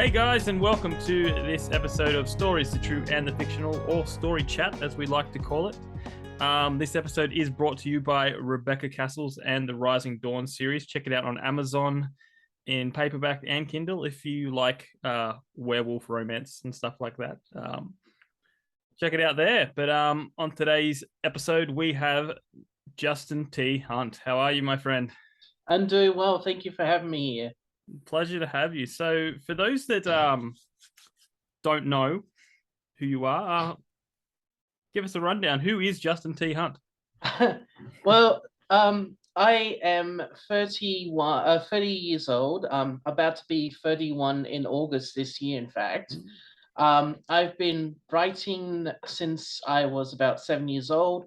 Hey guys, and welcome to this episode of Stories, the True and the Fictional, or Story Chat, as we like to call it. This episode is brought to you by Rebecca Cassells and the Rising Dawn series. Check it out on Amazon in paperback and Kindle if you like werewolf romance and stuff like that. Check it out there. But on today's episode, we have Justin T. Hunt. How are you, my friend? I'm doing well. Thank you for having me here. Pleasure to have you. So for those that don't know who you are, give us a rundown. Who is Justin T. Hunt? Well, I am 30 years old. About to be 31 in August this year, in fact. I've been writing since I was about 7 years old.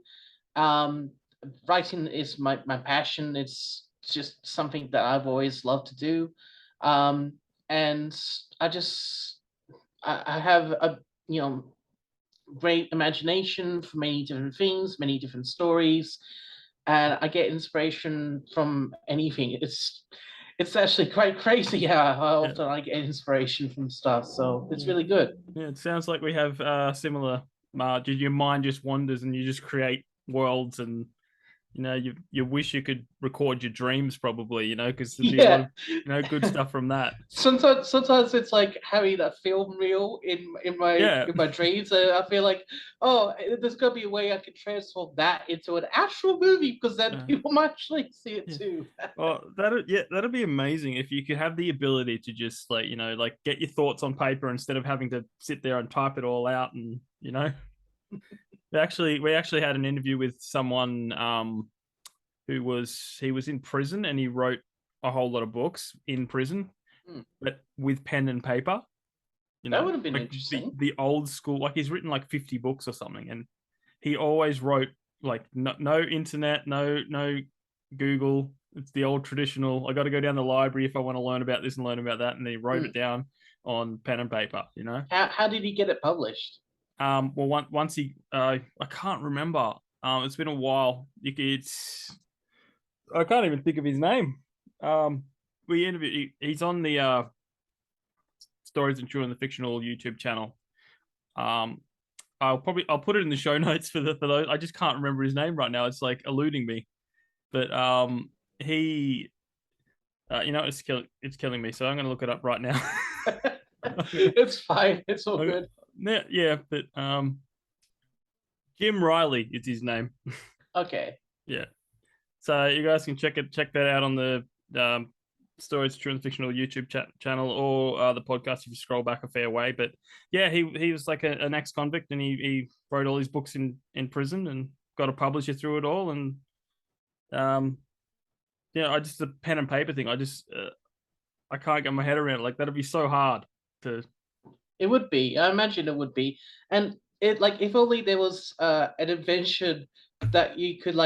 Writing is my passion. It's just something that I've always loved to do. And I have a great imagination for many different things, many different stories, and I get inspiration from anything. It's actually quite crazy how often I get inspiration from stuff. So it's really good. Yeah, it sounds like we have similar. Your mind just wanders and you just create worlds, and you wish you could record your dreams, probably, because there'd be a lot of good stuff from that. Sometimes it's like having a film reel in my dreams, and I feel like, oh, there's gonna be a way I can transform that into an actual movie, because then people might actually see it too. Well, that'd be amazing if you could have the ability to just get your thoughts on paper instead of having to sit there and type it all out, and We actually had an interview with someone he was in prison, and he wrote a whole lot of books in prison, but with pen and paper. That would have been interesting. The old school, he's written 50 books or something, and he always wrote no internet, no Google. It's the old traditional. I got to go down the library if I want to learn about this and learn about that, and he wrote it down on pen and paper. How did he get it published? Well, once he, I can't remember. It's been a while. I can't even think of his name. We interviewed. He's on the Stories and True and the Fictional YouTube channel. I'll put it in the show notes for those. I just can't remember his name right now. It's eluding me. But he, it's killing me. So I'm going to look it up right now. It's fine. It's all good. Yeah, but Jim Riley is his name. Okay. Yeah. So you guys can check that out on the Stories True and Fictional YouTube channel, or the podcast if you scroll back a fair way. But yeah, he was like an ex-convict, and he wrote all his books in prison and got a publisher through it all. And I just, the pen and paper thing, I can't get my head around it. That'd be so hard to. It would be. I imagine it would be. And it if only there was an invention that you could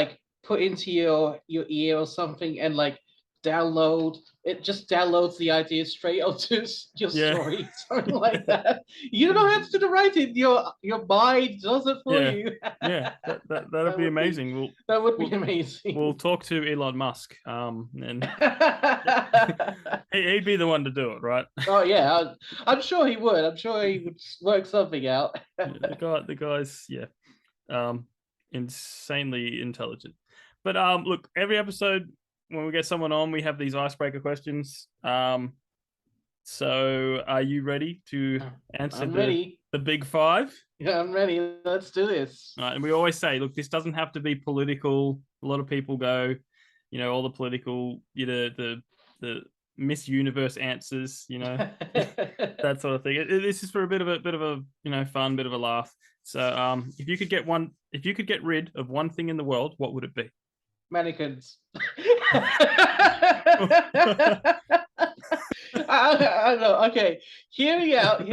put into your ear or something, and download. It just downloads the idea straight onto your story, something like that. You don't have to do the writing. Your mind does it for you. Yeah, that'd be amazing. That would be amazing. We'll talk to Elon Musk, and he'd be the one to do it, right? Oh yeah, I'm sure he would. I'm sure he would work something out. The guy's insanely intelligent. But look, every episode when we get someone on, we have these icebreaker questions. So are you ready to answer the big five? Yeah, I'm ready. Let's do this. All right, and we always say, look, this doesn't have to be political. A lot of people go, all the political, the Miss Universe answers, that sort of thing. This is for a bit of a fun, bit of a laugh. So if you could get rid of one thing in the world, what would it be? Mannequins. I know. Okay, hear me out.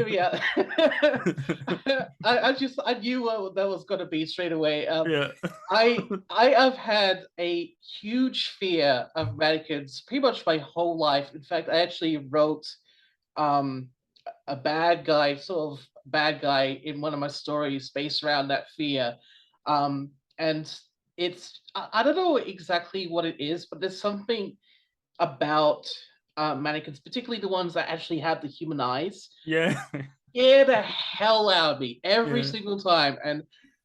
I knew what that was going to be straight away. I have had a huge fear of mannequins pretty much my whole life. In fact, I actually wrote a bad guy in one of my stories based around that fear. And it's, I don't know exactly what it is, but there's something about mannequins, particularly the ones that actually have the human eyes, Yeah. scare the hell out of me every Yeah. single time. And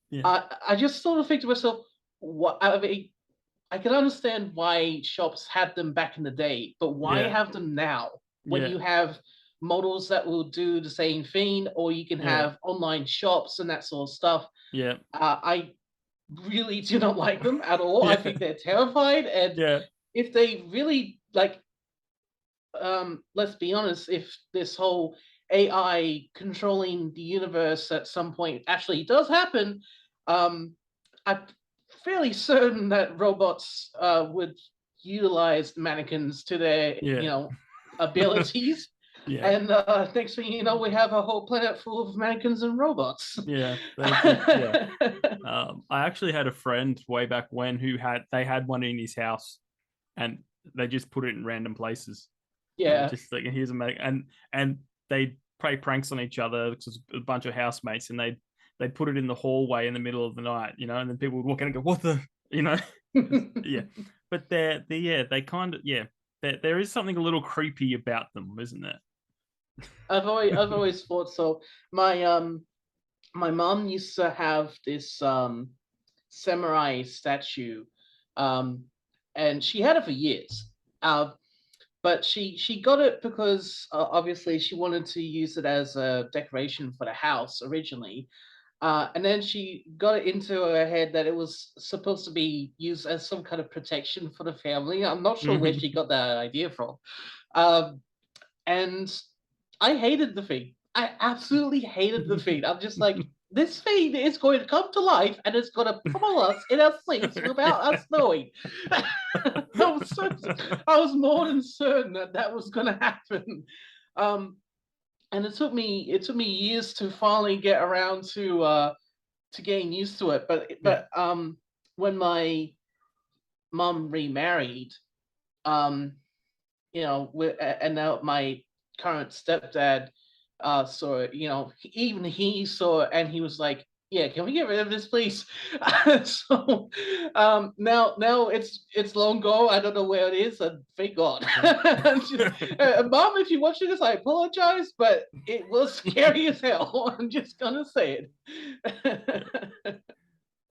Yeah. I just sort of think to myself, what I mean, I can understand why shops had them back in the day, but why Yeah. have them now when Yeah. you have models that will do the same thing, or you can Yeah. have online shops and that sort of stuff. Yeah. I really do not like them at all. I Yeah. think they're terrified, and Yeah. if they really like, let's be honest, if this whole AI controlling the universe at some point actually does happen, I'm fairly certain that robots would utilize mannequins to their, Yeah. abilities. Yeah. And next thing you know, we have a whole planet full of mannequins and robots. Yeah. Yeah. I actually had a friend way back when who had one in his house, and they just put it in random places. Yeah. Just like, here's a and they play pranks on each other because a bunch of housemates, and they'd put it in the hallway in the middle of the night, and then people would walk in and go, "What the?" Yeah. But they kind of there is something a little creepy about them, isn't there? I've always thought so. My mom used to have this samurai statue, um, and she had it for years. But she got it because obviously she wanted to use it as a decoration for the house originally. And then she got it into her head that it was supposed to be used as some kind of protection for the family. I'm not sure where she got that idea from. Um, and I hated the thing. I absolutely hated the thing. I'm just like, this thing is going to come to life and it's going to pummel us in our sleeps without us knowing. I was more than certain that that was going to happen. And it took me years to finally get around to getting used to it. But when my mom remarried, um, and now my current stepdad saw it, even he saw it and he was like, yeah, can we get rid of this, please? So now it's long gone. I don't know where it is, and thank God. Mom, if you're watching this, I apologize, but it was scary as hell. I'm just gonna say it.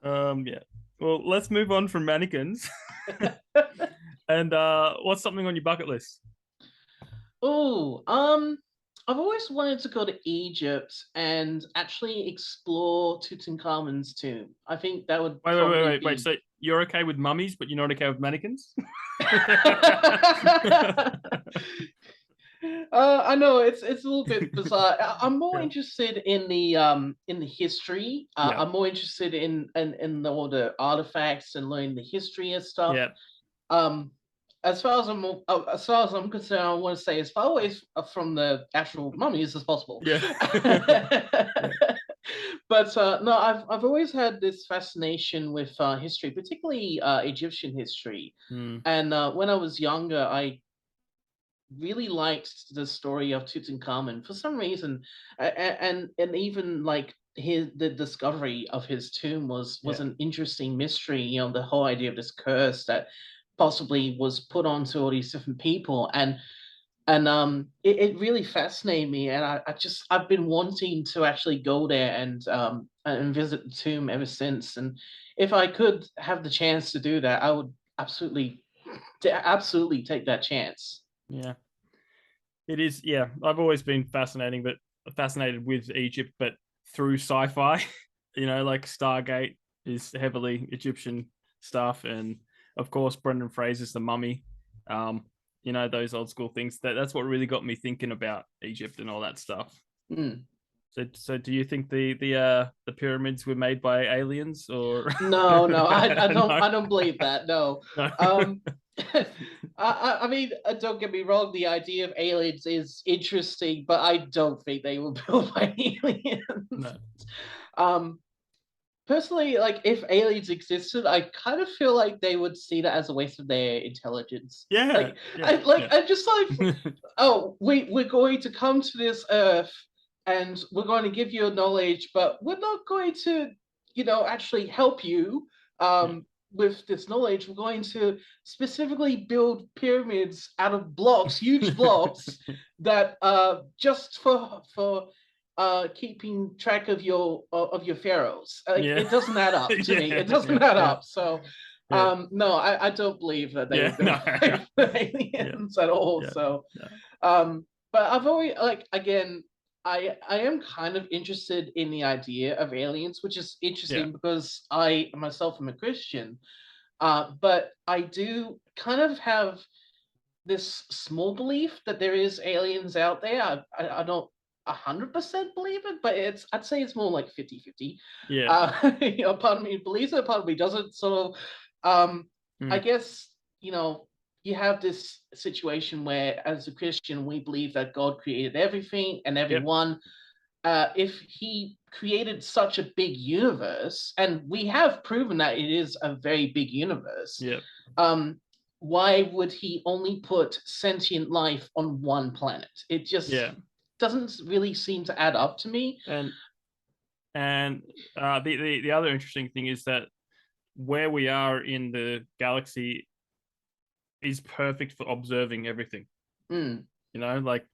Yeah. Well, let's move on from mannequins. And what's something on your bucket list? Oh, I've always wanted to go to Egypt and actually explore Tutankhamun's tomb. I think that would probably Wait. be. So you're okay with mummies, but you're not okay with mannequins? I know it's a little bit bizarre. I'm more Yeah. interested in the history. Yeah. I'm more interested in all the artifacts and learning the history and stuff. Yeah. Um, as far as I'm concerned, I want to stay as far away from the actual mummies as possible. Yeah. But no, I've always had this fascination with history, particularly Egyptian history. Mm. And when I was younger, I really liked the story of Tutankhamun for some reason, and even like the discovery of his tomb was an interesting mystery. The whole idea of this curse that possibly was put onto all these different people, and it really fascinated me, and I've been wanting to actually go there and visit the tomb ever since. And if I could have the chance to do that, I would absolutely take that chance. Yeah. It is. Yeah. I've always been fascinated with Egypt, but through sci-fi. Like Stargate is heavily Egyptian stuff, and of course Brendan Fraser's The Mummy. Those old school things. That's what really got me thinking about Egypt and all that stuff. Mm. So do you think the pyramids were made by aliens or No, I don't. No. I don't believe that. No. No. I mean, don't get me wrong. The idea of aliens is interesting, but I don't think they were built by aliens. No. Personally, like if aliens existed, I kind of feel like they would see that as a waste of their intelligence. Yeah. I'm just like, oh, we're going to come to this earth and we're going to give you a knowledge, but we're not going to, actually help you. with this knowledge, we're going to specifically build pyramids out of blocks, huge blocks, that just for keeping track of your pharaohs. Like, Yeah. it doesn't add up to me. It doesn't add up. So no, I don't believe that they've been aliens at all. So but I've always, like, again, I am kind of interested in the idea of aliens, which is interesting because I myself am a Christian. But I do kind of have this small belief that there is aliens out there. I don't 100% believe it, but I'd say it's more like 50-50. Yeah. You know, part of me believes it, part of me doesn't. So I guess, you know, you have this situation where, as a Christian, we believe that God created everything and everyone. If he created such a big universe, and we have proven that it is a very big universe, why would he only put sentient life on one planet? It just doesn't really seem to add up to me. And the other interesting thing is that where we are in the galaxy is perfect for observing everything. You know, like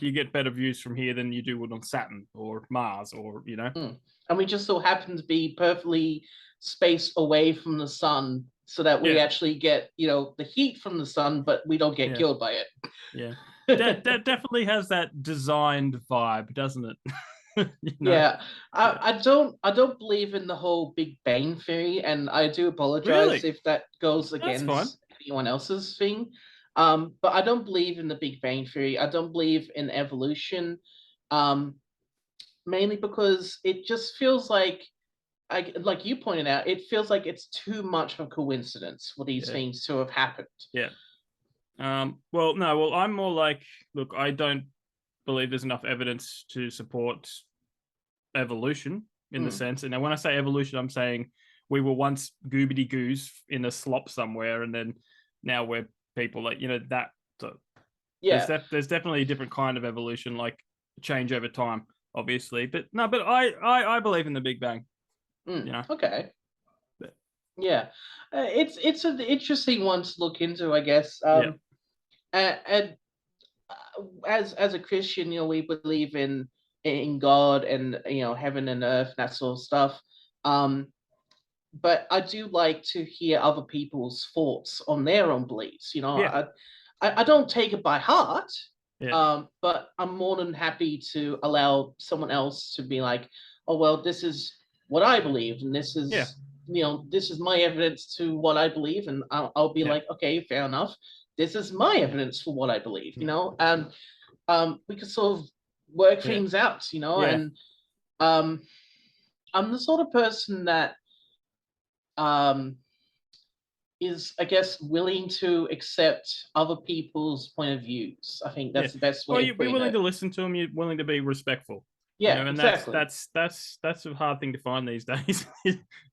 you get better views from here than you do on Saturn or Mars, or, you know. And we just so happen to be perfectly spaced away from the sun, so that we actually get, you know, the heat from the sun, but we don't get killed by it. Yeah. That definitely has that designed vibe, doesn't it? You know? Yeah, I don't believe in the whole Big Bang theory, and I do apologize if that goes against anyone else's thing. But I don't believe in the Big Bang theory. I don't believe in evolution, mainly because it just feels like you pointed out, it feels like it's too much of a coincidence for these things to have happened. Well, I'm more like, look, I don't believe there's enough evidence to support evolution in the sense. And now when I say evolution, I'm saying we were once goobity goos in a slop somewhere, and then now we're people, like, you know, that. So there's definitely a different kind of evolution, like change over time, obviously. But no, but I believe in the Big Bang. You know? Okay. Yeah, it's an interesting one to look into, I guess. And as a Christian, you know, we believe in God and, you know, heaven and earth, that sort of stuff. But I do like to hear other people's thoughts on their own beliefs. You know, I don't take it by heart. But I'm more than happy to allow someone else to be like, oh, well, this is what I believe, and this is you know, this is my evidence to what I believe, and I'll be like, okay, fair enough. This is my evidence for what I believe, you know, and we can sort of work things out, you know, and I'm the sort of person that is, I guess, willing to accept other people's point of views. I think that's the best way. Well, you're willing to listen to them. You're willing to be respectful. Yeah, you know, and exactly. That's a hard thing to find these days,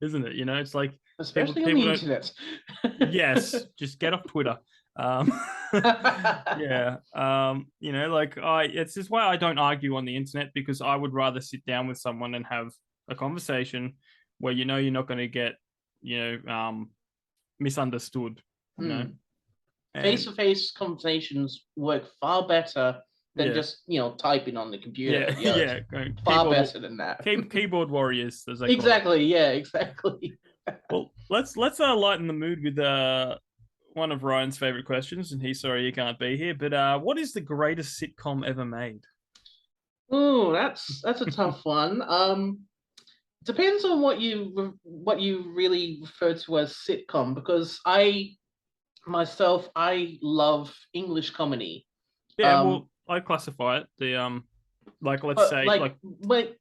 isn't it? You know, it's like, especially on the internet. Yes, just get off Twitter. You know, like, it's just why I don't argue on the internet, because I would rather sit down with someone and have a conversation where, you know, you're not going to get, you know, misunderstood. You know, face-to-face conversations work far better than just, you know, typing on the computer. Far better than that. Keyboard warriors, as they exactly. Yeah, exactly. Well, let's lighten the mood with one of Ryan's favorite questions, and he's sorry he can't be here. But what is the greatest sitcom ever made? Oh, that's a tough one. Depends on what you really refer to as sitcom, because I love English comedy. Well, I classify it like, let's say, wait,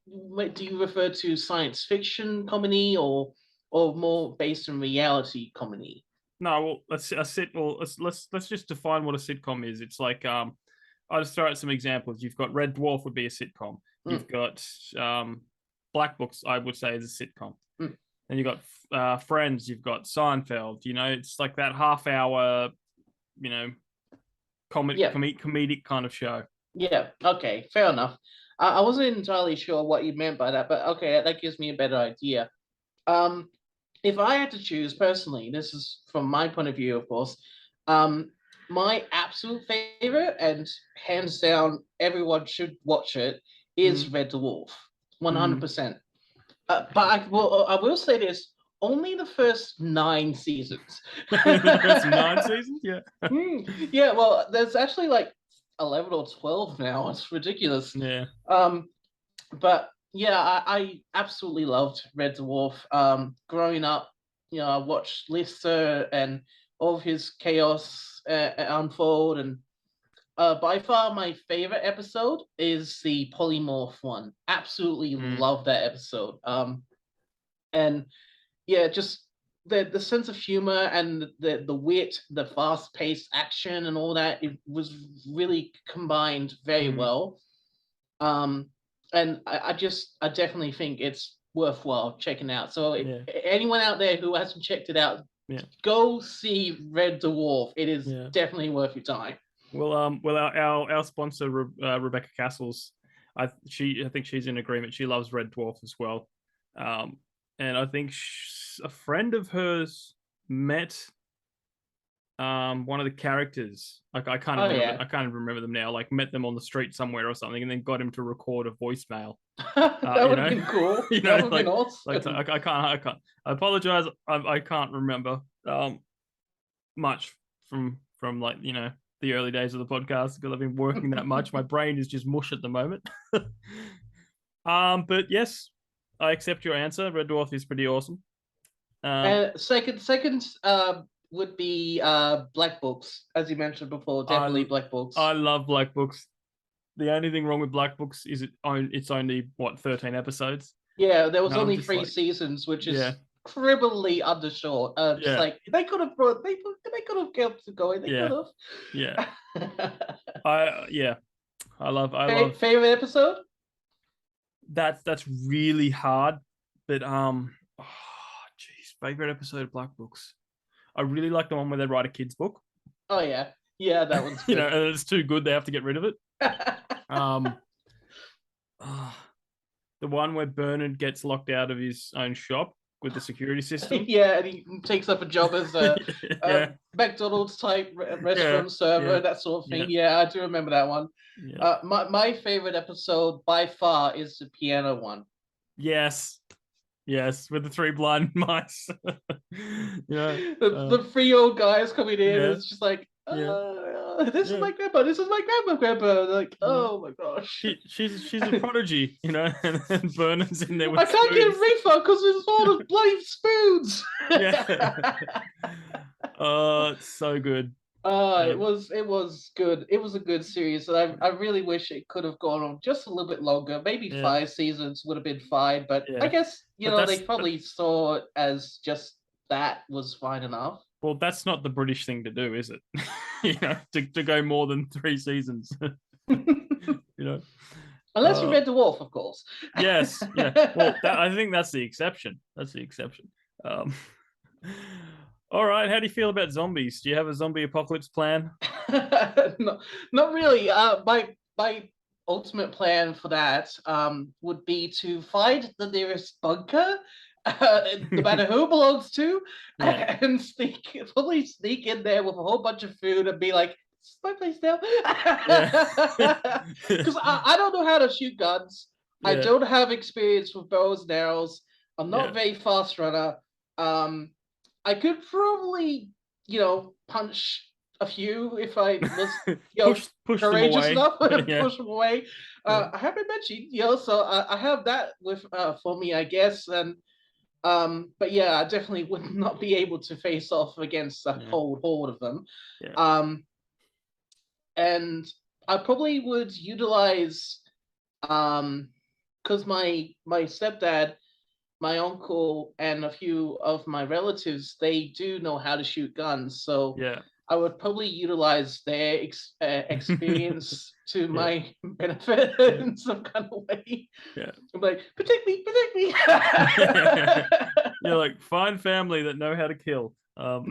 do you refer to science fiction comedy or more based on reality comedy? No, well, let's just define what a sitcom is. It's like, I'll just throw out some examples. You've got Red Dwarf would be a sitcom. You've got Black Books, I would say, is a sitcom. And you've got Friends. You've got Seinfeld. You know, it's like that half-hour, you know, comedic kind of show. Yeah. Okay. Fair enough. I wasn't entirely sure what you meant by that, but okay, that gives me a better idea. if I had to choose personally, this is from my point of view, of course. My absolute favorite, and hands down, everyone should watch it, is Red Dwarf, 100%. But I will say this: only the first 9 seasons. The first 9 seasons, yeah. Yeah, well, there's actually like 11 or 12 now. It's ridiculous. Yeah. But yeah, I absolutely loved Red Dwarf. Growing up, I watched Lister and all of his chaos unfold, and by far my favorite episode is the polymorph one. Absolutely love that episode. And yeah, just the sense of humor and the wit, the fast paced action, and all that, it was really combined very well. And I definitely think it's worthwhile checking out. So anyone out there who hasn't checked it out, go see Red Dwarf. It is definitely worth your time. Well, our sponsor Rebecca Cassells, I think she's in agreement. She loves Red Dwarf as well, and I think a friend of hers met one of the characters. I can't remember. I can't remember them now. Like, met them on the street somewhere or something, and then got him to record a voicemail. That would have been cool. That would have been awesome. I can't. I apologize. I can't remember much from like, the early days of the podcast, because I've been working that much. My brain is just mush at the moment. But yes, I accept your answer. Red Dwarf is pretty awesome. Second would be Black Books, as you mentioned before. Definitely Black Books. I love Black Books. The only thing wrong with Black Books is it's only 13 episodes. Yeah, there was only 3 seasons, which is criminally undershot. Just like they could have kept it going. They could have. Yeah. I love favorite episode. That's really hard, but favorite episode of Black Books. I really like the one where they write a kid's book. Oh yeah, that one's good. And it's too good, they have to get rid of it. The one where Bernard gets locked out of his own shop with the security system. Yeah, and he takes up a job as a McDonald's type restaurant server, that sort of thing. Yeah, I do remember that one. My favorite episode by far is the piano one. Yes, with the 3 blind mice. The 3 old guys coming in. And it's just like, this is my grandpa. This is my grandpa. Like, oh my gosh. She's a prodigy, and Bernard's in there with I can't get a refund because it's all the bloody spoons. Oh, it's so good. It was good. It was a good series, and I really wish it could have gone on just a little bit longer. Maybe 5 seasons would have been fine, but I guess they probably saw it as just that was fine enough. Well, that's not the British thing to do, is it? To go more than 3 seasons. Unless you read The Wolf, of course. Yes, yeah. Well, I think that's the exception. All right, how do you feel about zombies? Do you have a zombie apocalypse plan? No, not really. My ultimate plan for that would be to find the nearest bunker, no matter who it belongs to, and probably sneak in there with a whole bunch of food and be like, "This is my place now." Because I don't know how to shoot guns. I don't have experience with bows and arrows. I'm not a very fast runner. I could probably, punch a few if I was, push courageous enough to push them away. I haven't mentioned, so I have that with for me, I guess. And but yeah, I definitely would not be able to face off against a whole horde of them. And I probably would utilize, because my stepdad, my uncle, and a few of my relatives, they do know how to shoot guns. So I would probably utilize their experience to my benefit in some kind of way. I'm like, protect me. You're like, find family that know how to kill. No,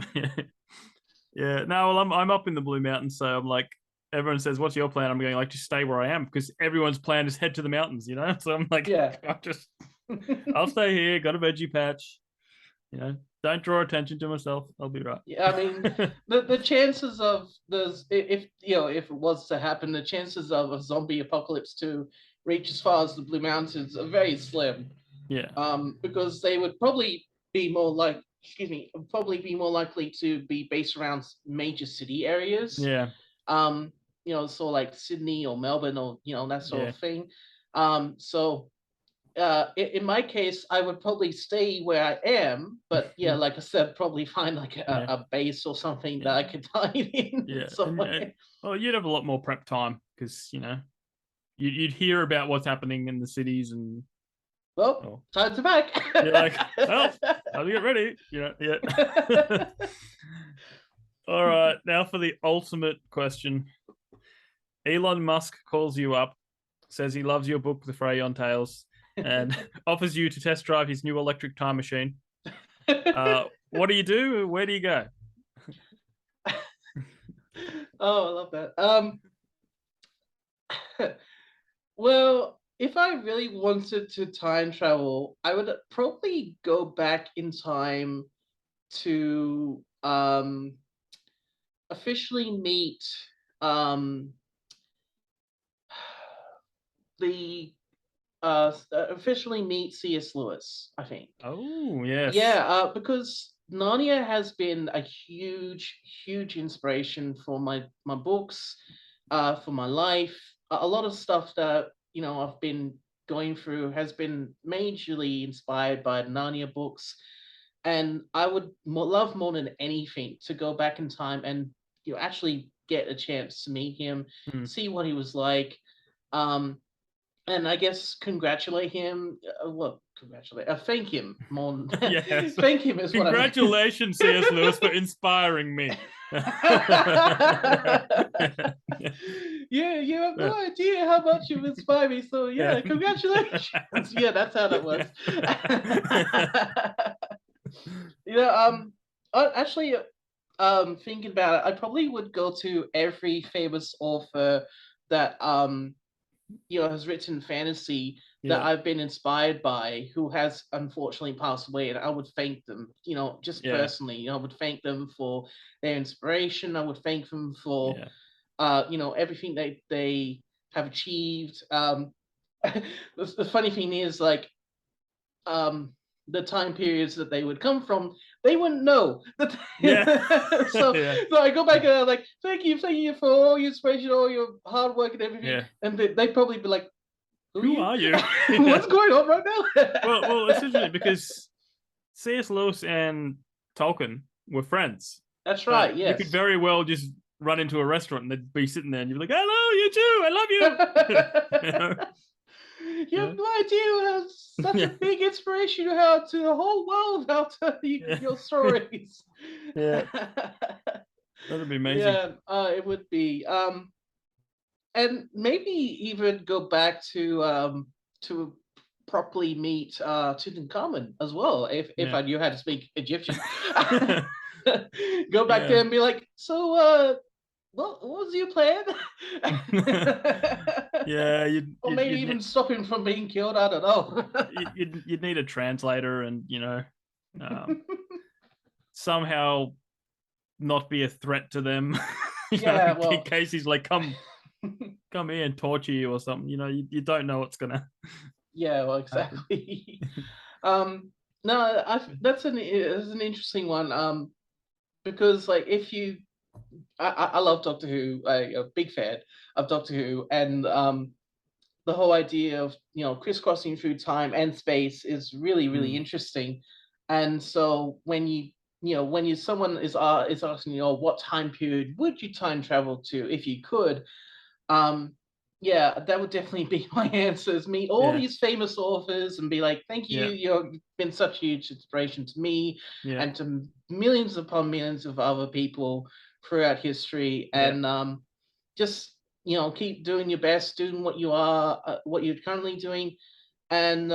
well, I'm up in the Blue Mountains, so I'm like, everyone says, "What's your plan?" I'm going like, just stay where I am, because everyone's plan is head to the mountains, So I'm like, I'll stay here. Got a veggie patch. Don't draw attention to myself. I'll be right. Yeah, I mean, the chances of if it was to happen, the chances of a zombie apocalypse to reach as far as the Blue Mountains are very slim. Yeah. Because they would probably be more likely to be based around major city areas. Yeah. So like Sydney or Melbourne or that sort of thing. So in my case, I would probably stay where I am, but like I said, probably find like a base or something that I could hide in somewhere. Well, you'd have a lot more prep time because you'd hear about what's happening in the cities and. Well, time to back. You're like, well, time to get ready. Yeah. All right, now for the ultimate question. Elon Musk calls you up, says he loves your book, The Freiyon Tales, and offers you to test drive his new electric time machine. What do you do? Where do you go? Oh, I love that. Well, if I really wanted to time travel, I would probably go back in time to officially meet C.S. Lewis, I think. Oh, yes. Yeah, because Narnia has been a huge, huge inspiration for my books, for my life. A lot of stuff that I've been going through has been majorly inspired by Narnia books, and I would love more than anything to go back in time and actually get a chance to meet him, see what he was like, and I guess congratulate him. Thank him more. Yes. Thank him is what I mean. Congratulations, C.S. Lewis, for inspiring me. Yeah, you have no idea how much you've inspired me. So congratulations. Yeah, that's how that was. Actually, thinking about it, I probably would go to every famous author that has written fantasy that I've been inspired by, who has unfortunately passed away, and I would thank them, just personally. I would thank them for their inspiration. I would thank them for everything they have achieved. The funny thing is, like, the time periods that they would come from, they wouldn't know. So I go back and I'm like, thank you for all your inspiration, all your hard work and everything. And they'd probably be like, who are you? What's going on right now? well, it's interesting because C.S. Lewis and Tolkien were friends. That's right. Yes. You could very well just run into a restaurant and they'd be sitting there and you'd be like, hello, you too, I love you. You have no idea such a big inspiration you have to the whole world about your stories. Yeah. That'd be amazing. Yeah, it would be. And maybe even go back to properly meet Tutankhamun as well, if I knew how to speak Egyptian. Go back there and be like, so what was your plan? Or maybe even stop him from being killed. I don't know. You'd need a translator, and somehow not be a threat to them. In case he's like, come here and torture you or something. You don't know what's gonna. Yeah, well, exactly. No, that's an interesting one. Because like if you. I love Doctor Who. I'm a big fan of Doctor Who, and the whole idea of crisscrossing through time and space is really, really interesting. And so when someone is asking what time period would you time travel to if you could, that would definitely be my answers. Meet all these famous authors and be like, thank you. You've been such a huge inspiration to me and to millions upon millions of other people throughout history, and just keep doing your best, doing what you're currently doing, and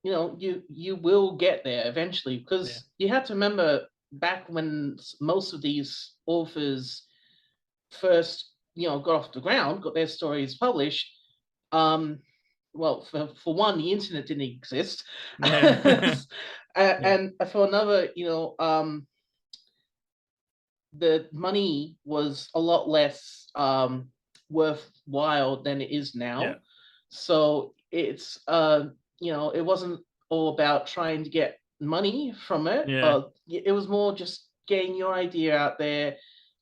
you will get there eventually, because you have to remember back when most of these authors first got off the ground, got their stories published, well, for one, the internet didn't exist, Yeah. Yeah. and for another, the money was a lot less worthwhile than it is Yeah. now. So it's it wasn't all about trying to get money from it. Yeah. It was more just getting your idea out there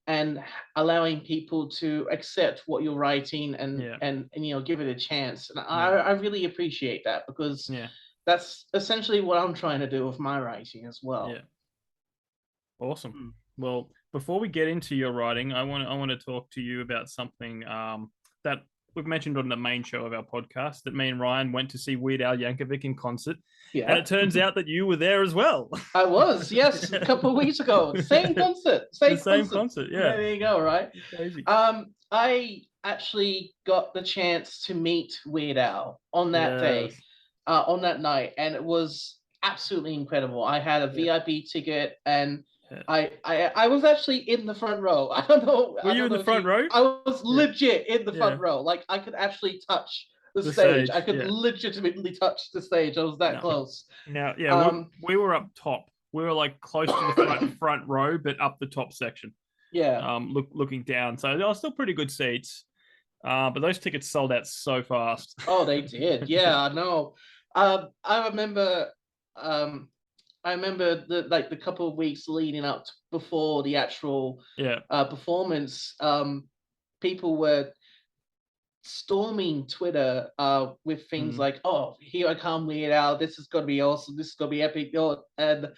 and allowing people to accept what you're writing Yeah. and give it a chance. And Yeah. I really appreciate that, because Yeah. that's essentially what I'm trying to do with my writing as well. Yeah. Awesome. Hmm. Well, before we get into your writing, I want to talk to you about something that we've mentioned on the main show of our podcast, that me and Ryan went to see Weird Al Yankovic in concert, and Yeah. it turns out that you were there as well. I was, yes, a couple of weeks ago. Same concert. The same concert, yeah. There you go, right? Crazy. I actually got the chance to meet Weird Al on that day, Yes. on that night, and it was absolutely incredible. I had a VIP ticket, and Yeah. I was actually in the front row. I don't know. Were you in the front row? I was legit in the front Yeah. row. Like, I could actually touch the stage, stage. I could yeah. legitimately touch the stage. I was that No. close. Now, yeah, we were up top. We were like close to the front row, but up the top section. Yeah. Looking down. So there were still pretty good seats. But those tickets sold out so fast. Oh, they did. Yeah, I know. I remember. I remember the couple of weeks leading up before the actual performance. People were storming Twitter with things like, "Oh, here I come, Weird Al. This is gonna be awesome. This is gonna be epic." And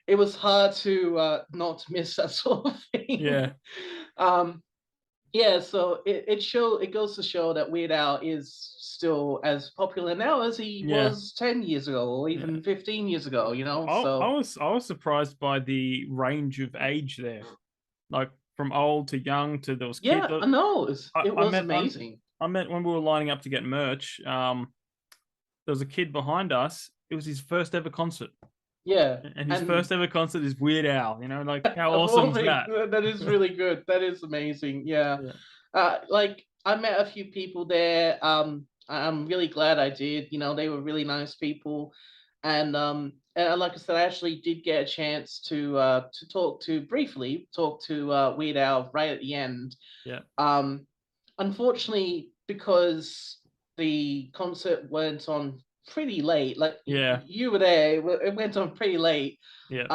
it was hard to not miss that sort of thing. Yeah. Yeah, so it goes to show that Weird Al is still as popular now as he was 10 years ago, or even 15 years ago, I was surprised by the range of age there. Like, from old to young, to there was kids. I know. It was amazing. I met when we were lining up to get merch, there was a kid behind us. It was his first ever concert. Yeah. And his first ever concert is Weird Al. Like, how awesome is that? That is really good. That is amazing. Yeah. Like, I met a few people there. I'm really glad I did. They were really nice people. And like I said, I actually did get a chance to briefly talk to Weird Al right at the end. Yeah. Unfortunately, because the concert went on pretty late, like, you were there, it went on pretty late. Yeah.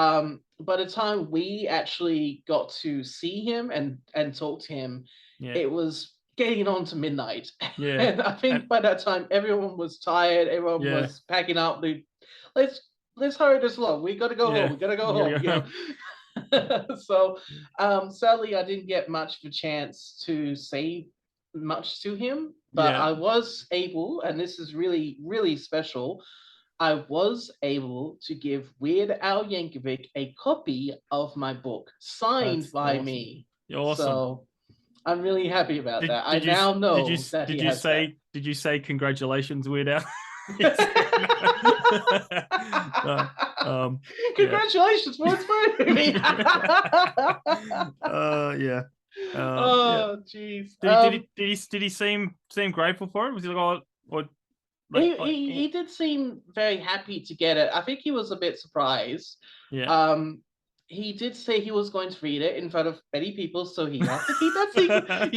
By the time we actually got to see him and talk to him, it was getting on to midnight. Yeah. And I think by that time everyone was tired, everyone was packing up. Let's hurry this along. We gotta go home. We gotta go home. So sadly I didn't get much of a chance to say much to him, but I was able, and this is really, really special, I was able to give Weird Al Yankovic a copy of my book signed by me. Awesome. So I'm really happy about that. I now know that he has that. Did you say congratulations, Weird Al? Congratulations, what's for me? Yeah. Oh, jeez. Did he seem grateful for it? Was he like, he did seem very happy to get it. I think he was a bit surprised. Yeah. He did say he was going to read it in front of many people, so he has to keep that secret.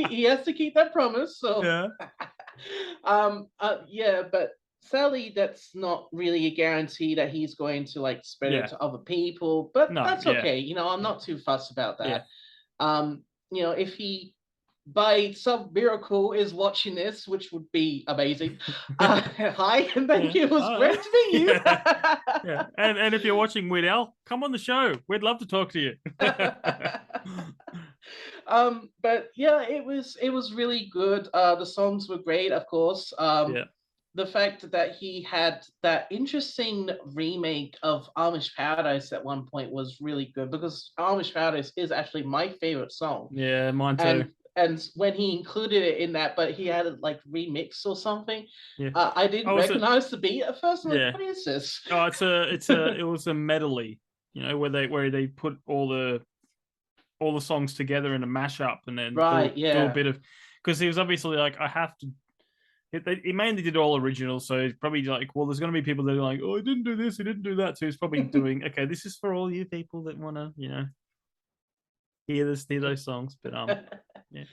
he has to keep that promise. So yeah. But sadly, that's not really a guarantee that he's going to like spread it to other people. But that's okay. I'm not too fussed about that. If he by some miracle is watching this, which would be amazing. Hi, and thank you. It was great to meet you. Yeah. And if you're watching Weird Al, come on the show. We'd love to talk to you. But yeah, it was really good. The songs were great, of course. The fact that he had that interesting remake of Amish Paradise at one point was really good, because Amish Paradise is actually my favorite song. Yeah, mine too. And when he included it in that, but he had it like remix or something, I didn't recognize the beat at first. I'm like, what is this? Oh, it was a medley, where they put all the songs together in a mashup, and then do a bit of, because he was obviously like, I have to he mainly did all original, so he's probably like, well, there's going to be people that are like, oh, I didn't do this, I didn't do that. So he's probably doing, okay, this is for all you people that want to, hear those songs. But yeah,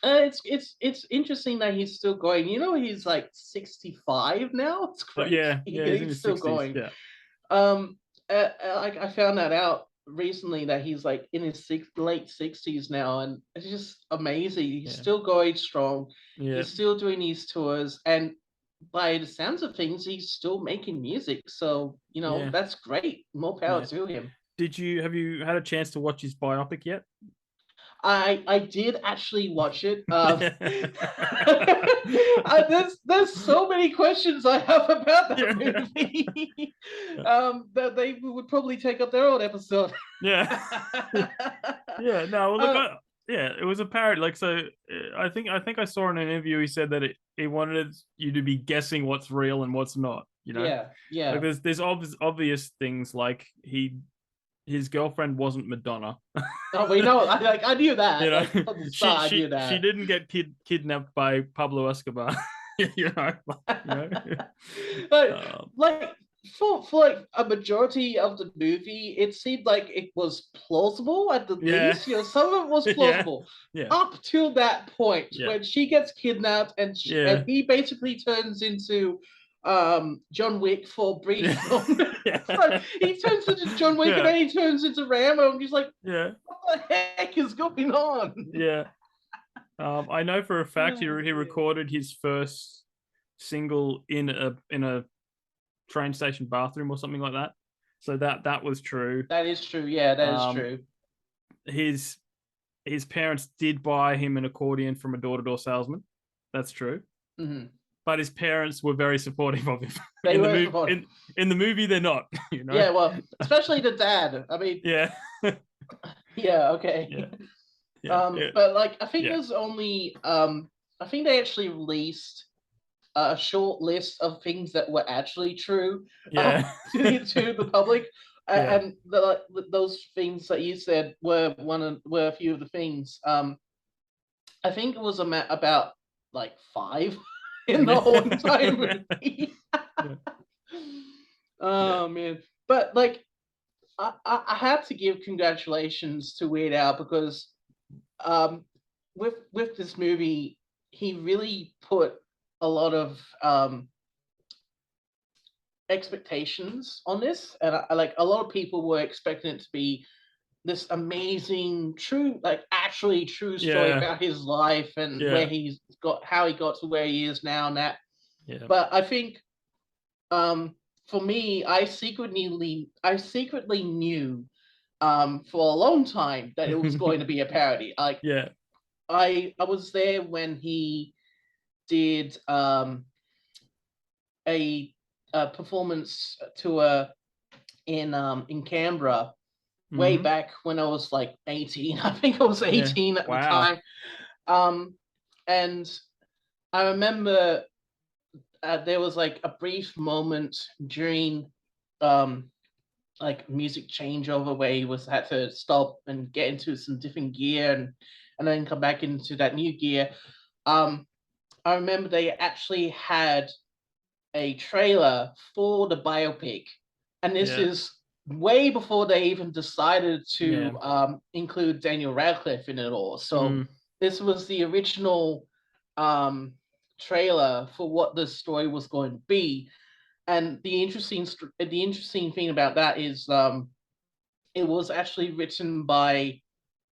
It's interesting that he's still going. He's like 65 now. It's but crazy. yeah, he's in He's his still 60s. going. Yeah, Like I found that out recently that he's like in his late 60s now, and it's just amazing. He's still going strong. yeah, He's still doing these tours, and by the sounds of things, he's still making music. So Yeah. that's great. More power Yeah. to him. Have you had a chance to watch his biopic yet? I did actually watch it. There's so many questions I have about that movie. That they would probably take up their own episode. Yeah. Yeah. No. Well, look. It was a parody. Like, so I think I saw in an interview he said that he wanted you to be guessing what's real and what's not. Yeah. Like there's obvious things like his girlfriend wasn't Madonna. Oh, we know. I knew that. I knew that. She didn't get kidnapped by Pablo Escobar. Like for like a majority of the movie, it seemed like it was plausible at the least. Some of it was plausible. Up till that point when she gets kidnapped and he basically turns into John Wick for brief moment. Like, he turns into John Wick and then he turns into Rambo, and he's like, what the heck is going on? Yeah. I know for a fact he recorded his first single in a train station bathroom or something like that. So that was true. That is true. Yeah, that is true. His parents did buy him an accordion from a door-to-door salesman. That's true. Mm-hmm. But his parents were very supportive of him. They were supportive. In the movie, they're not. Yeah, well, especially the dad. I mean, yeah, okay. But like, I think there's only I think they actually released a short list of things that were actually true to the public, and those things that you said were a few of the things. I think it was about like 5 in the whole entire movie. Oh man! But like, I had to give congratulations to Weird Al because with this movie, he really put a lot of expectations on this, and like a lot of people were expecting it to be this amazing, actually true story about his life and how he got to where he is now and that. Yeah. But I think, for me, I secretly knew for a long time that it was going to be a parody. Like, I was there when he did a performance tour in Canberra way back when I was like 18. I think I was 18 at the time. And I remember there was like a brief moment during like music changeover where he had to stop and get into some different gear and then come back into that new gear. I remember they actually had a trailer for the biopic, and this is way before they even decided to include Daniel Radcliffe in it all. So this was the original trailer for what the story was going to be. And the interesting thing about that is it was actually written by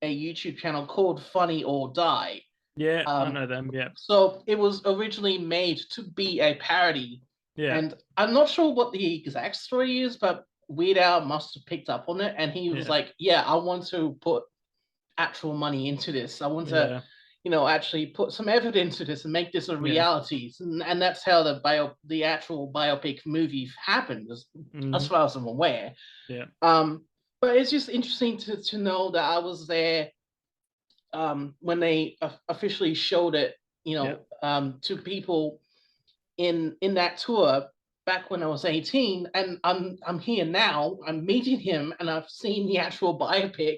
a YouTube channel called Funny or Die. Yeah, I know them. Yeah. So it was originally made to be a parody. Yeah. And I'm not sure what the exact story is, but Weird Al must have picked up on it, and he was like, I want to put actual money into this. I want to, actually put some effort into this and make this a reality. And that's how the actual biopic movie happened, as far as I'm aware. Yeah. But it's just interesting to know that I was there when they officially showed it, to people in that tour back when I was 18, and I'm here now. I'm meeting him, and I've seen the actual biopic,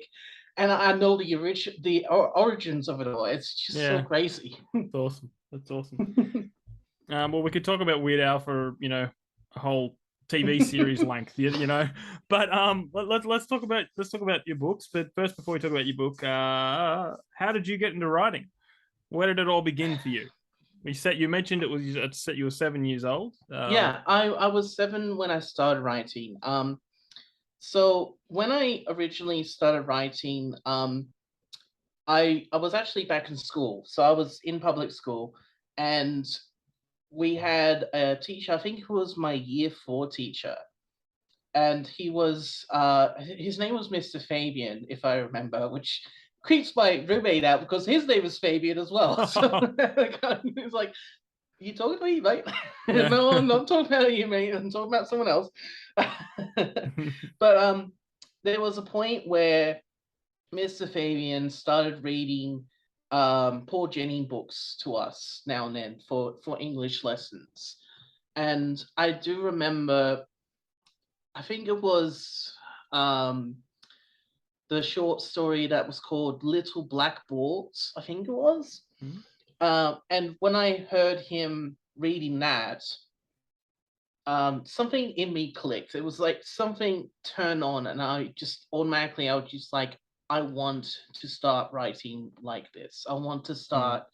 and I know the origins of it all. It's just so crazy. That's awesome. That's awesome. Well, we could talk about Weird Al for a whole TV series length, But let's talk about your books. But first, before we talk about your book, how did you get into writing? Where did it all begin for you? You mentioned it was you were 7 years old. Yeah, I was 7 when I started writing. So when I originally started writing, I was actually back in school. So I was in public school, and we had a teacher. I think it was my year 4 teacher, and he was his name was Mr. Fabian, if I remember, which creeps my roommate out because his name is Fabian as well. So he's like, "You talking to me, mate?" Yeah. No, I'm not talking about you, mate. I'm talking about someone else. But there was a point where Mr. Fabian started reading Paul Jennings books to us now and then for English lessons. And I do remember, I think it was the short story that was called Little Black Balls, I think it was. Mm-hmm. And when I heard him reading that, something in me clicked. It was like something turned on, and I was just like, I want to start writing like this. I want to start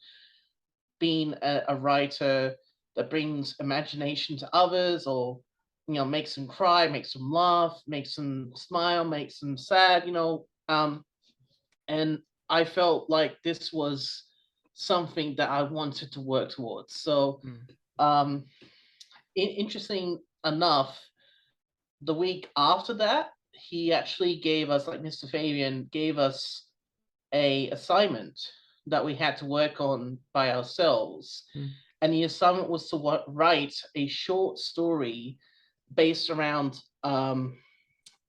being a writer that brings imagination to others, or makes them cry, makes them laugh, makes them smile, makes them sad. And I felt like this was something that I wanted to work towards. So, interesting enough, the week after that, he actually gave us, like Mr. Fabian gave us a assignment that we had to work on by ourselves. And the assignment was to write a short story based around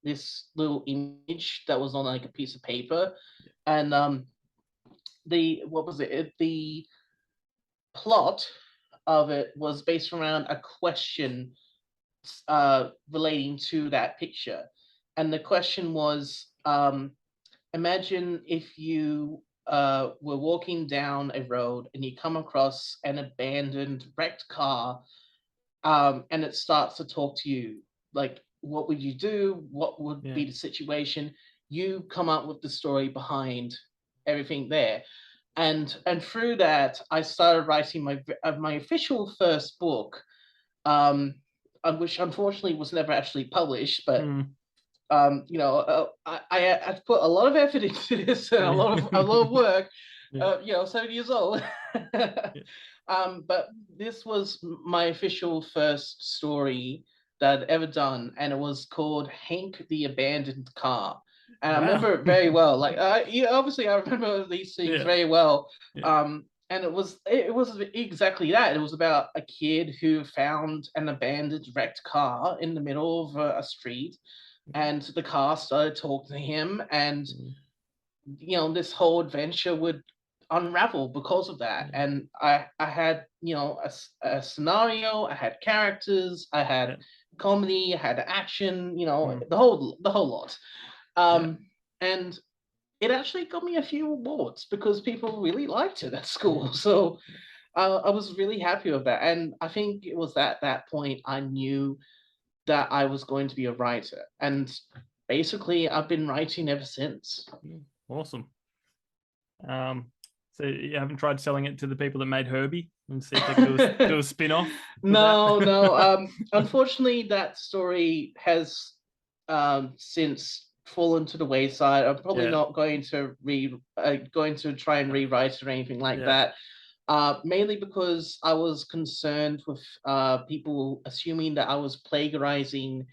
this little image that was on like a piece of paper. And the plot of it was based around a question relating to that picture. And the question was, imagine if you were walking down a road and you come across an abandoned wrecked car, and it starts to talk to you. Like, what would you do? What would be the situation? You come up with the story behind everything there. And through that, I started writing my official first book, which unfortunately was never actually published. But I've put a lot of effort into this, and a lot of work. 7 years old. But this was my official first story that I'd ever done, and it was called Hank the Abandoned Car. And I remember it very well. Like, obviously, I remember these things very well. And it was exactly that. It was about a kid who found an abandoned, wrecked car in the middle of a street, and the car started talking to him, and this whole adventure would unravel because of that. And I had a scenario, I had characters, I had comedy, I had action, the whole lot. And it actually got me a few awards because people really liked it at school. So I was really happy with that. And I think it was at that point I knew that I was going to be a writer. And basically, I've been writing ever since. Awesome. So you haven't tried selling it to the people that made Herbie and see if they could do a spin-off? No. Unfortunately, that story has since fallen to the wayside. I'm probably not going to try and rewrite it or anything like that. Mainly because I was concerned with people assuming that I was plagiarizing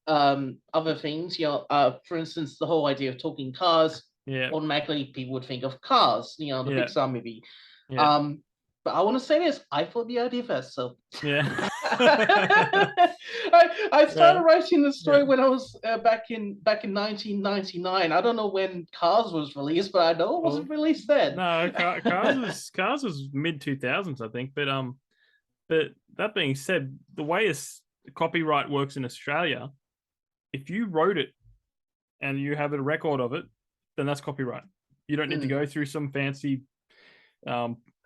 other things. For instance, the whole idea of talking cars. Automatically people would think of Cars, the Pixar movie. But I want to say this: I thought the idea first. So I started writing the story when I was back in 1999. I don't know when Cars was released, but I know it wasn't released then. No, Cars was mid 2000s, I think. But that being said, the way copyright works in Australia, if you wrote it and you have a record of it, then that's copyright. You don't need to go through some fancy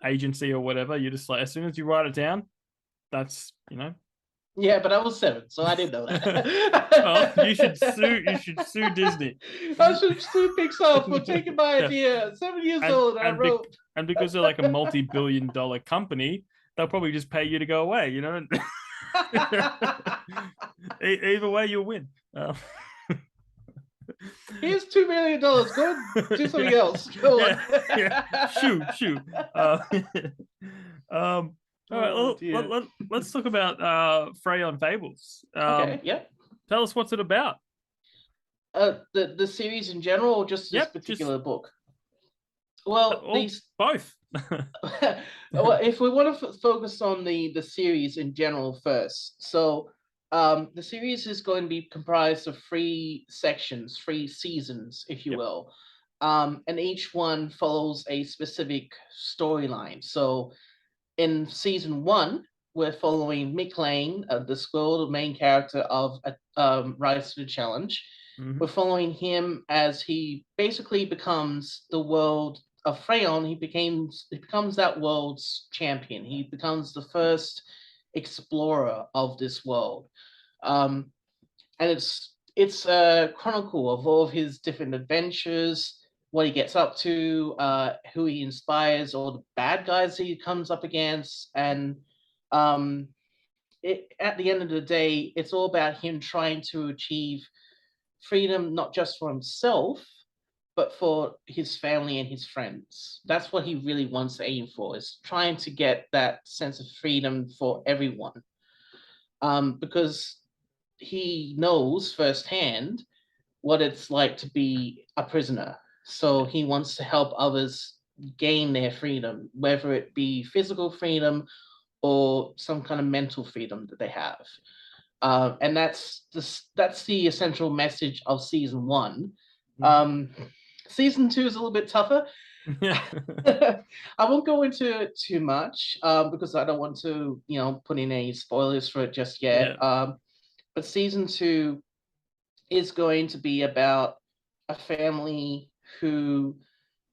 agency or whatever. You're just like, as soon as you write it down, that's, you know. Yeah, but I was 7, so I didn't know Well, you should that. sue Disney. I should sue Pixar for taking my idea. 7 years old, I wrote. And because they're like a multi-billion-dollar company, they'll probably just pay you to go away, you know. Either way, you'll win. Here's $2 million. Go do something else. Go on. Shoot. All right, let's talk about Freiyon Fables. Okay, yeah. Tell us what's it about. The series in general, or just this particular book? Well, both. Well, if we want to focus on the series in general first, so the series is going to be comprised of 3 sections, 3 seasons, if you will, and each one follows a specific storyline. So in season 1, we're following Mick Lane, the Squirrel, the main character of Rise to the Challenge. We're following him as he basically becomes the world of Freiyon. He becomes that world's champion. He becomes the first explorer of this world, and it's a chronicle of all of his different adventures, what he gets up to, who he inspires, or the bad guys he comes up against, and at the end of the day, it's all about him trying to achieve freedom, not just for himself, but for his family and his friends. That's what he really wants to aim for, is trying to get that sense of freedom for everyone. Because he knows firsthand what it's like to be a prisoner. So he wants to help others gain their freedom, whether it be physical freedom or some kind of mental freedom that they have. And that's the essential message of season 1. Season 2 is a little bit tougher. I won't go into it too much because I don't want to, put in any spoilers for it just yet. But season 2 is going to be about a family who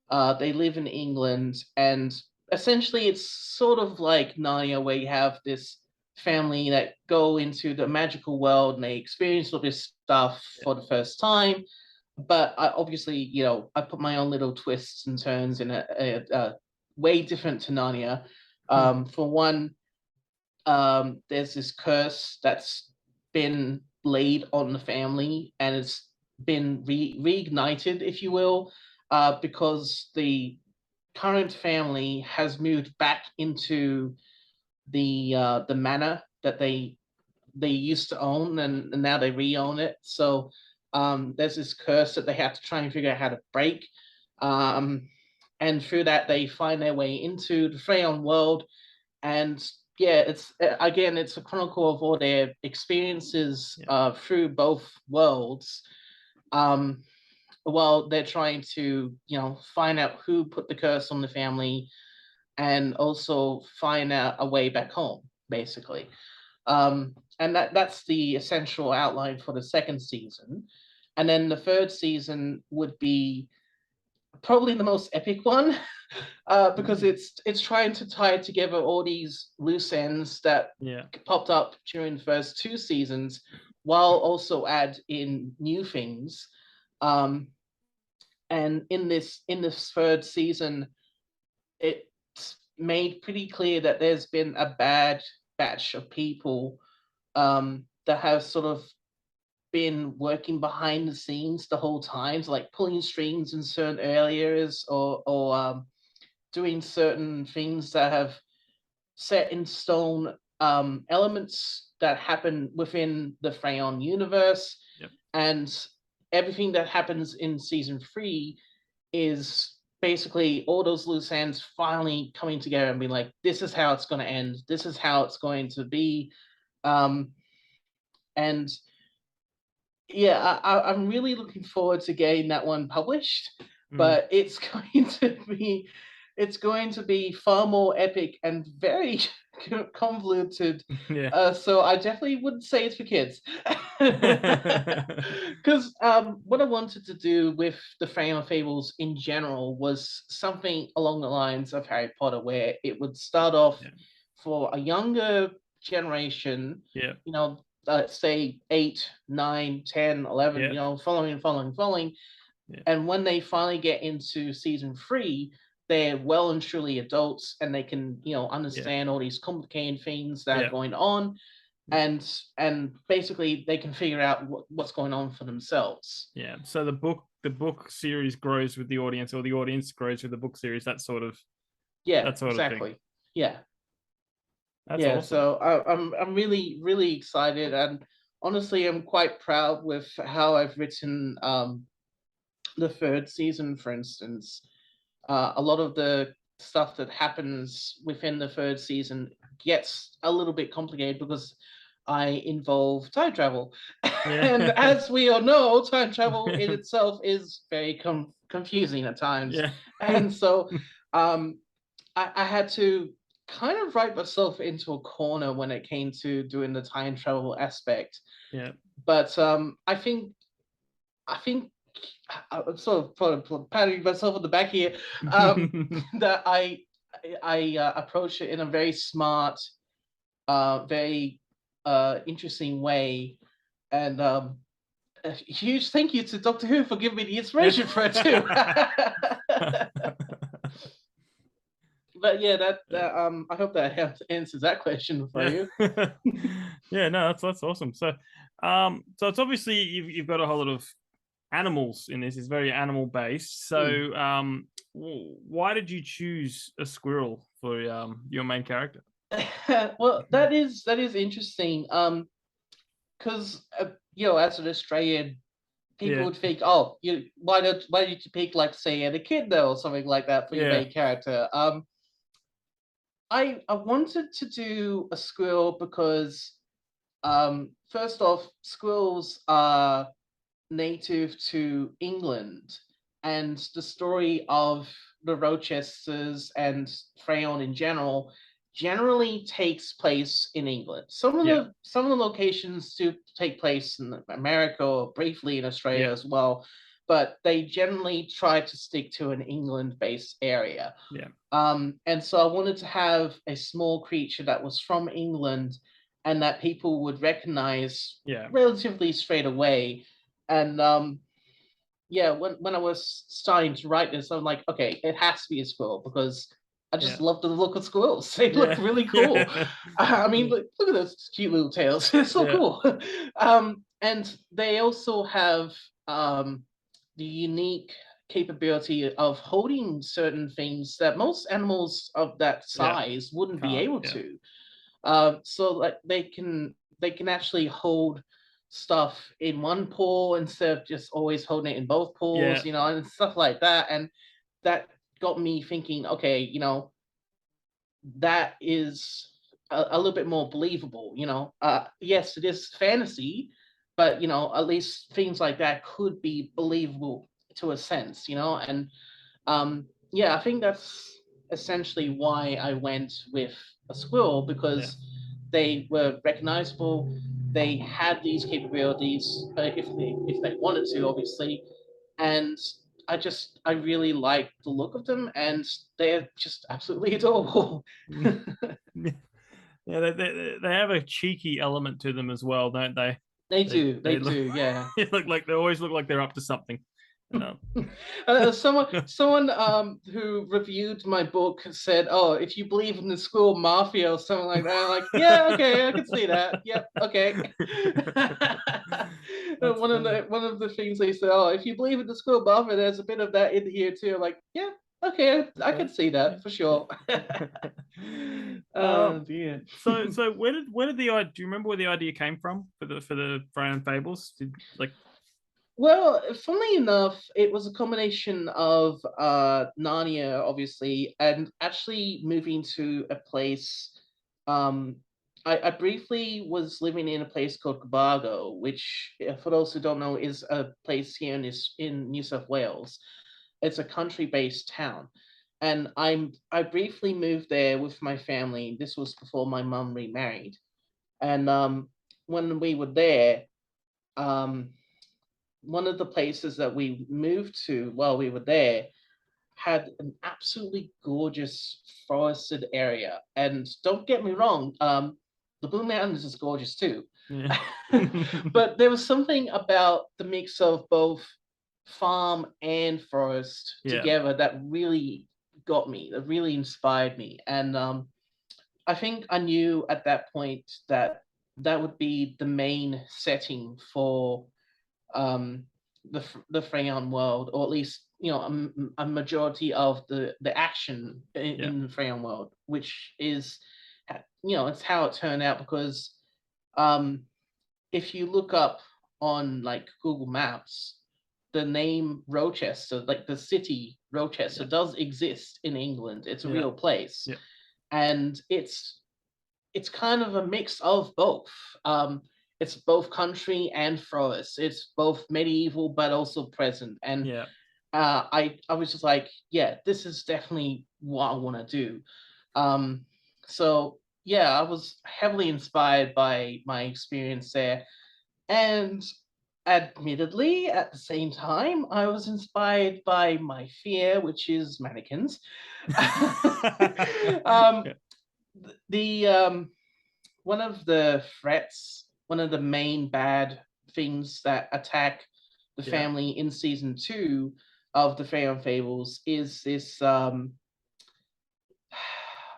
they live in England, and essentially it's sort of like Narnia, where you have this family that go into the magical world and they experience all this stuff for the first time. But I obviously, I put my own little twists and turns in a way different to Narnia. For one, there's this curse that's been laid on the family, and it's been reignited, if you will, because the current family has moved back into the manor that they used to own, and now they re-own it. So there's this curse that they have to try and figure out how to break, and through that they find their way into the Freiyon world. And it's a chronicle of all their experiences through both worlds, while they're trying to find out who put the curse on the family, and also find out a way back home, basically. And that's the essential outline for the second season. And then the third season would be probably the most epic one, because it's trying to tie together all these loose ends that popped up during the first 2 seasons, while also add in new things. And in this third season, it's made pretty clear that there's been a bad batch of people that have sort of been working behind the scenes the whole time, so like pulling strings in certain areas, or doing certain things that have set in stone elements that happen within the Freiyon universe. And everything that happens in season 3 is basically all those loose ends finally coming together and being like, this is how it's going to end, this is how it's going to be. And yeah, I'm really looking forward to getting that one published, but it's going to be far more epic and very convoluted. So I definitely wouldn't say it's for kids. Because what I wanted to do with the Freiyon Fables in general was something along the lines of Harry Potter, where it would start off for a younger generation, Yeah. you know, say 8, 9, 10, 11, Yeah. you know, following. Yeah. And when they finally get into season 3, they're well and truly adults and they can, you know, understand all these complicated things that are going on, and basically they can figure out what's going on for themselves. Yeah. So the book series grows with the audience, or the audience grows with the book series. That sort of Exactly. thing. Yeah. That's awesome. So I'm really excited, and honestly I'm quite proud with how I've written the 3rd season, for instance. A lot of the stuff that happens within the 3rd season gets a little bit complicated because I involve time travel. And as we all know, time travel in itself is very confusing at times. And so I had to kind of write myself into a corner when it came to doing the time travel aspect. Yeah. But I think I'm sort of patting myself on the back here, that I approach it in a very smart, very interesting way. And a huge thank you to Doctor Who for giving me the inspiration for it too. But yeah, that I hope that answers that question for you. Yeah, no, that's awesome. So so it's obviously you've got a whole lot of animals in this. It's very animal based. So why did you choose a squirrel for your main character? Well, that is interesting. Because you know, as an Australian, people would think, oh, why did you pick, like, say, an echidna or something like that for your main character? I wanted to do a squirrel because, first off, squirrels are native to England, and the story of the Rochesters and Freiyon in general generally takes place in England. Some of the locations do take place in America or briefly in Australia as well, but they generally try to stick to an England-based area. And so I wanted to have a small creature that was from England and that people would recognize relatively straight away. And when I was starting to write this, I'm like, okay, it has to be a squirrel because I just love the look of squirrels. They look really cool. I mean, look at those cute little tails. It's so cool. And they also have the unique capability of holding certain things that most animals of that size wouldn't be able to. So like they can actually hold stuff in one paw instead of just always holding it in both paws, you know, and stuff like that. And that got me thinking, okay, you know, that is a little bit more believable, you know. Yes, it is fantasy, but you know, at least things like that could be believable to a sense, you know. And I think that's essentially why I went with a squirrel, because they were recognizable. They had these capabilities, if they wanted to, obviously, and I really like the look of them, and they're just absolutely adorable. They have a cheeky element to them as well, don't they? They do, yeah. They always look like they're up to something. Someone who reviewed my book said, "Oh, if you believe in the school mafia or something like that," I'm like, yeah, okay, I can see that. Yep, okay. One of the things they said, "Oh, if you believe in the school mafia, there's a bit of that in here too." I'm like, yeah, okay, I can see that for sure. Oh dear. So where did the idea? Do you remember where the idea came from for the Freiyon Fables? Well, funnily enough, it was a combination of Narnia, obviously, and actually moving to a place. I briefly was living in a place called Cabargo, which, for those who don't know, is a place here in New South Wales. It's a country-based town, and I briefly moved there with my family. This was before my mum remarried, and when we were there, one of the places that we moved to while we were there had an absolutely gorgeous forested area. And don't get me wrong, the Blue Mountains is gorgeous too. Yeah. But there was something about the mix of both farm and forest together that really got me, that really inspired me. And I think I knew at that point that that would be the main setting for the Freiyon world, or at least a majority of the action in the Freiyon world, which is it's how it turned out. Because if you look up on like Google Maps, the name Rochester, like the city Rochester, does exist in England. It's a real place, and it's kind of a mix of both. It's both country and forest. It's both medieval but also present. And I was just like, yeah, this is definitely what I want to do. So yeah, I was heavily inspired by my experience there. And admittedly, at the same time, I was inspired by my fear, which is mannequins. One of the threats, one of the main bad things that attack the family in season 2 of the Freiyon Fables is this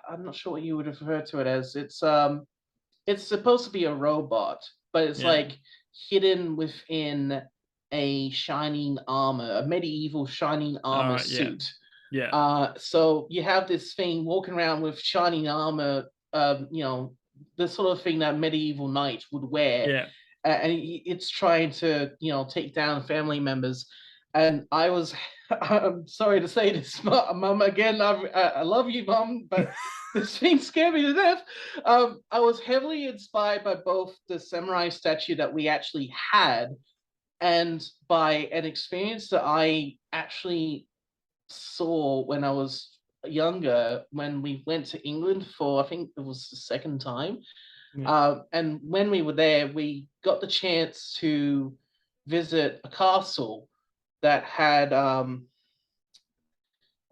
I'm not sure what you would refer to it as. It's supposed to be a robot, but it's like hidden within a shining armor, a medieval shining armor suit. So you have this thing walking around with shining armor, the sort of thing that medieval knight would wear. And it's trying to, take down family members. And I'm sorry to say this, Mum, again, I love you, Mum, but this thing scared me to death. I was heavily inspired by both the samurai statue that we actually had and by an experience that I actually saw when I was younger, when we went to England for, I think it was the second time. And when we were there, we got the chance to visit a castle that had I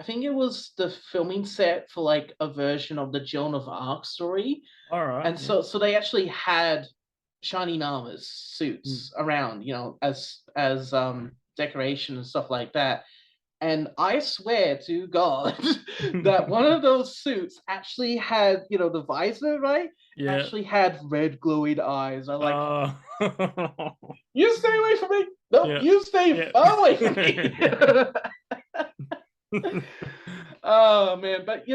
think it was the filming set for like a version of the Joan of Arc story. And so they actually had shining armor suits around, as decoration and stuff like that. And I swear to God that one of those suits actually had, the visor, right? Actually had red glowing eyes. I like, you stay away from me. No, you stay far away from me. Oh man, but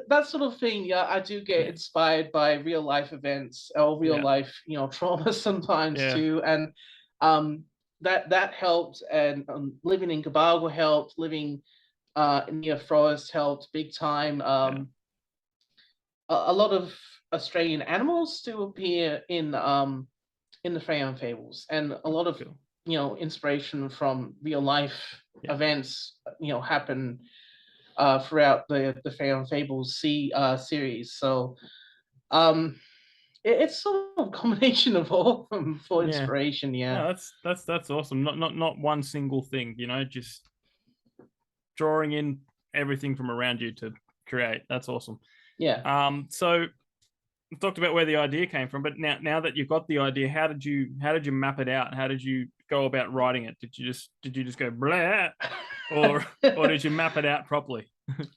that sort of thing, I do get inspired by real life events or real life, trauma sometimes too. And that helped. And living in Cabargo helped. Living near forest helped big time. A lot of Australian animals still appear in the Freiyon Fables, and a lot of inspiration from real life events happen throughout the Freiyon Fables series. So it's sort of a combination of all of them for inspiration. No, that's awesome. Not one single thing, just drawing in everything from around you to create. That's awesome. So we talked about where the idea came from, but now that you've got the idea, how did you map it out? How did you go about writing it? Did you just go blah, or did you map it out properly?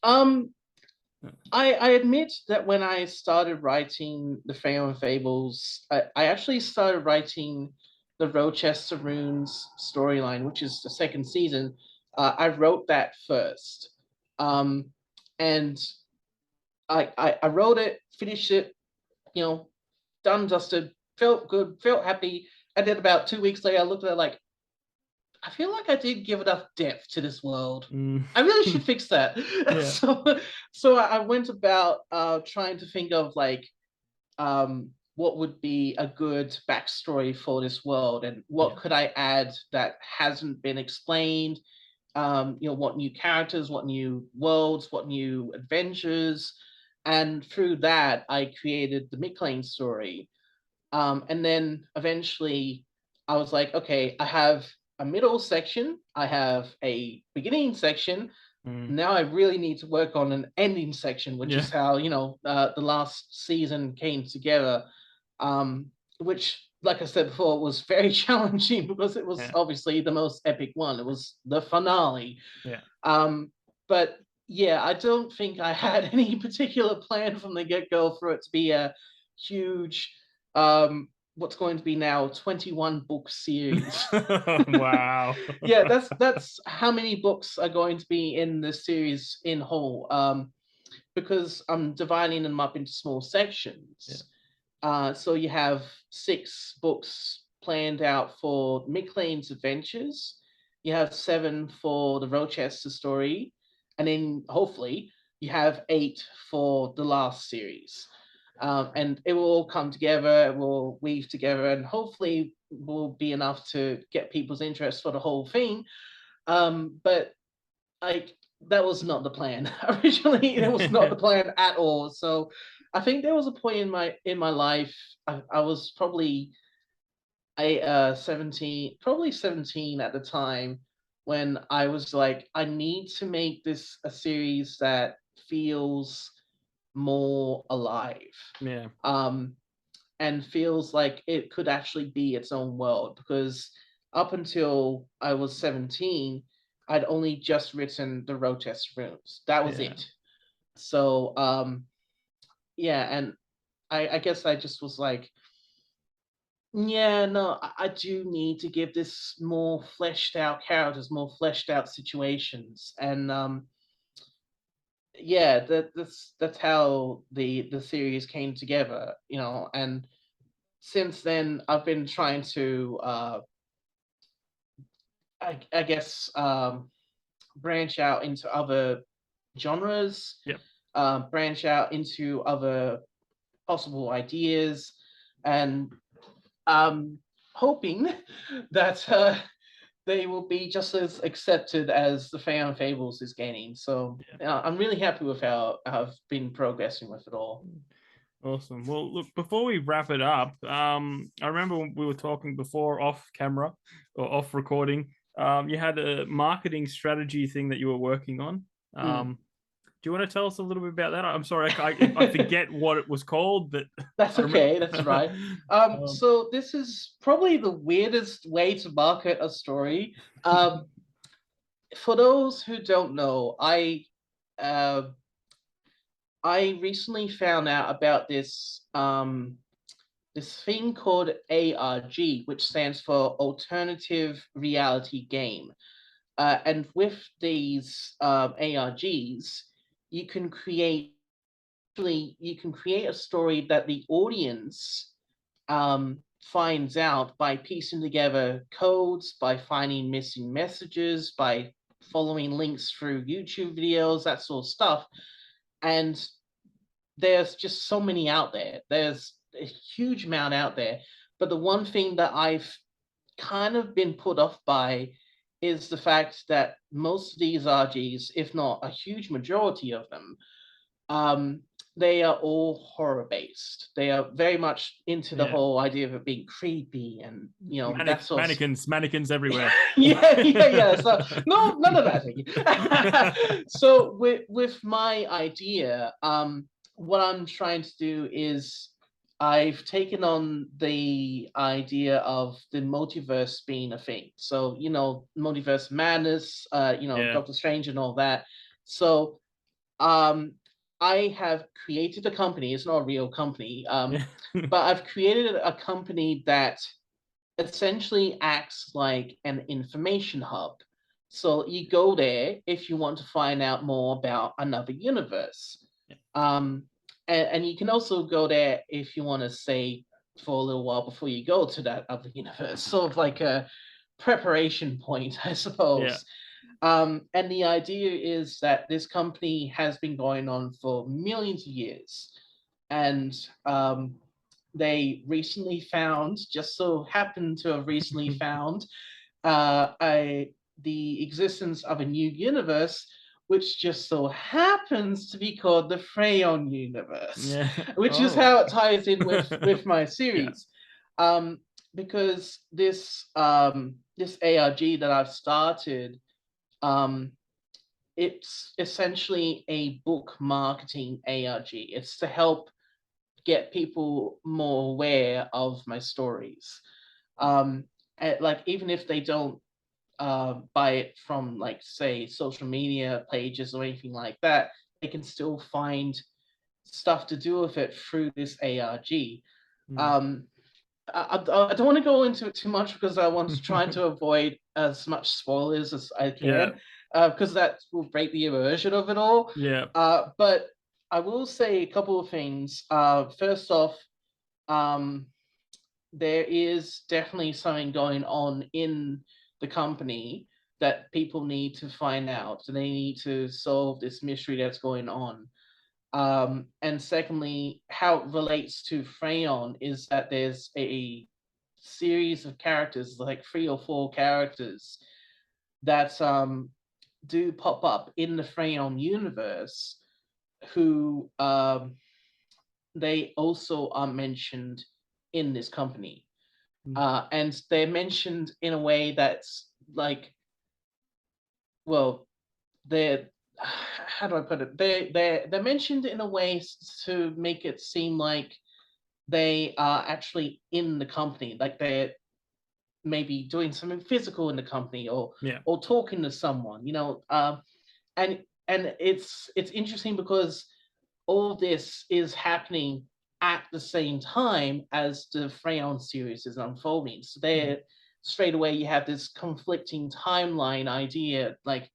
I admit that when I started writing the Freiyon Fables, I actually started writing the Rochester Runes storyline, which is the second season. I wrote that first, and I wrote it, finished it, done, dusted, felt good, felt happy. And then about 2 weeks later, I looked at it like, I feel like I didn't give enough depth to this world. I really should fix that. So I went about trying to think of like what would be a good backstory for this world, and what could I add that hasn't been explained. What new characters, what new worlds, what new adventures. And through that, I created the Midlane story. And then eventually I was like, okay, I have a middle section, I have a beginning section. Now I really need to work on an ending section, which is how, the last season came together, which, like I said before, was very challenging because it was obviously the most epic one. It was the finale. But yeah, I don't think I had any particular plan from the get-go for it to be a huge, what's going to be now 21 book series. Wow. Yeah, that's how many books are going to be in the series in whole. Because I'm dividing them up into small sections. So you have 6 books planned out for Mick Lane's adventures. You have 7 for the Rochester story, and then hopefully you have 8 for the last series. And it will all come together, it will weave together, and hopefully will be enough to get people's interest for the whole thing. But like, that was not the plan. Originally, it was not the plan at all. So I think there was a point in my life, I was probably 17 at the time, when I was like, I need to make this a series that feels more alive. And feels like it could actually be its own world, because up until I was 17, I'd only just written the Rochester Runes. That was it. So and I guess I just was like, yeah, no, I do need to give this more fleshed out characters, more fleshed out situations. And that's how the series came together, and since then I've been trying to I guess branch out into other genres, branch out into other possible ideas, and hoping that they will be just as accepted as the Freiyon Fables is gaining. So I'm really happy with how I've been progressing with it all. Awesome. Well, look, before we wrap it up, I remember when we were talking before off camera or off recording, you had a marketing strategy thing that you were working on. Do you want to tell us a little bit about that? I'm sorry, I forget what it was called, but that's okay. That's right. So this is probably the weirdest way to market a story. For those who don't know, I recently found out about this this thing called ARG, which stands for Alternative Reality Game. And with these ARGs, you can create a story that the audience finds out by piecing together codes, by finding missing messages, by following links through YouTube videos, that sort of stuff. And there's just so many out there. There's a huge amount out there. But the one thing that I've kind of been put off by is the fact that most of these RGs, if not a huge majority of them, they are all horror based. They are very much into the whole idea of it being creepy and that sort mannequins everywhere. So no, none of that. So with my idea, what I'm trying to do is I've taken on the idea of the multiverse being a thing. So, multiverse madness, Doctor Strange and all that. So I have created a company. It's not a real company, but I've created a company that essentially acts like an information hub. So you go there if you want to find out more about another universe. And you can also go there if you want to stay for a little while before you go to that other universe. Sort of like a preparation point, I suppose. And the idea is that this company has been going on for millions of years. And they recently found, just so happened to have recently found, the existence of a new universe, which just so happens to be called the Freiyon universe, which is how it ties in with my series. because this this ARG that I've started, it's essentially a book marketing ARG. It's to help get people more aware of my stories. Like even if they don't buy it from, like, say, social media pages or anything like that, they can still find stuff to do with it through this ARG. Um, I don't want to go into it too much because I want to try to avoid as much spoilers as I can, because that will break the immersion of it all. Yeah. But I will say a couple of things. First off, there is definitely something going on in the company that people need to find out. So they need to solve this mystery that's going on. And secondly, how it relates to Freiyon is that there's a series of characters, like 3 or 4 characters, that do pop up in the Freiyon universe, who they also are mentioned in this company. And they're mentioned in a way that's like, well, they're, how do I put it? They're mentioned in a way to make it seem like they are actually in the company, like they're maybe doing something physical in the company, or talking to someone, you know. And it's interesting because all this is happening at the same time as the Freiyon series is unfolding. So there, straight away, you have this conflicting timeline idea, like,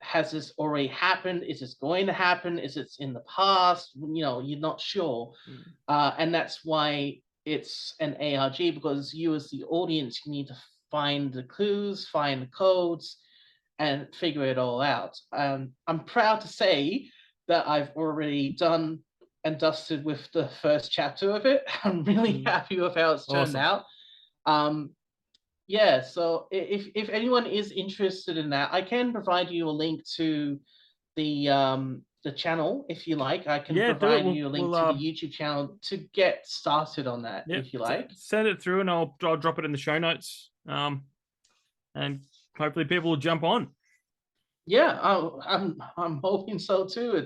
has this already happened? Is this going to happen? Is it in the past? You know, you're not sure. And that's why it's an ARG, because you as the audience, you need to find the clues, find the codes, and figure it all out. I'm proud to say that I've already done and dusted with the first chapter of it. I'm really happy with how it's turned out. Yeah, so if anyone is interested in that, I can provide you a link to the channel if you like. I can provide you a link to the YouTube channel to get started on that if you like. Send it through, and I'll drop it in the show notes. And hopefully people will jump on. Yeah, I'm hoping so too.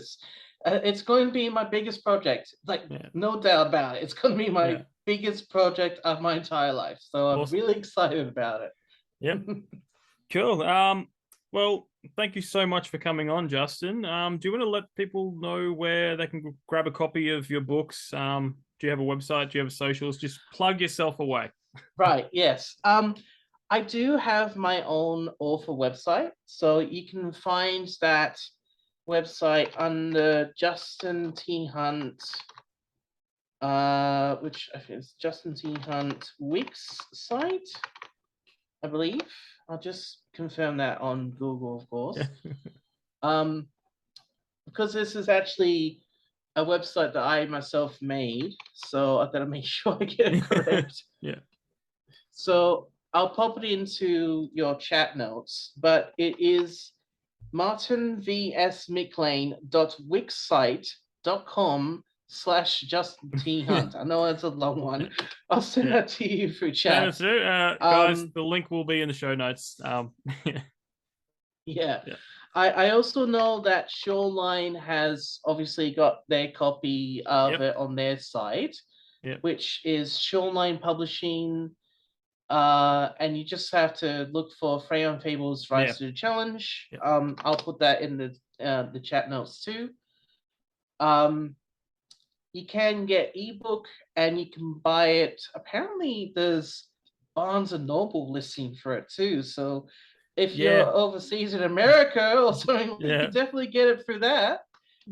It's going to be my biggest project, like, no doubt about it. It's going to be my biggest project of my entire life. So I'm really excited about it. Yeah. Cool. Well, thank you so much for coming on, Justin. Do you want to let people know where they can grab a copy of your books? Do you have a website? Do you have socials? Just plug yourself away. Right. Yes. I do have my own author website, so you can find that website under Justin T. Hunt, which I think is Justin T. Hunt Wix site, I believe. I'll just confirm that on Google, of course. Because this is actually a website that I myself made, so I've got to make sure I get it correct. So I'll pop it into your chat notes, but it is martinvsmclean.wixsite.com/Justin T. Hunt. I know it's a long one. I'll send that to you through chat. Guys, the link will be in the show notes. I also know that Shawline has obviously got their copy of it on their site, which is Shawline Publishing. And you just have to look for Freiyon Fables Rise to the Challenge. I'll put that in the chat notes too. You can get ebook and you can buy it. Apparently there's Barnes and Noble listing for it too. So if you're overseas in America or something, you can definitely get it through that.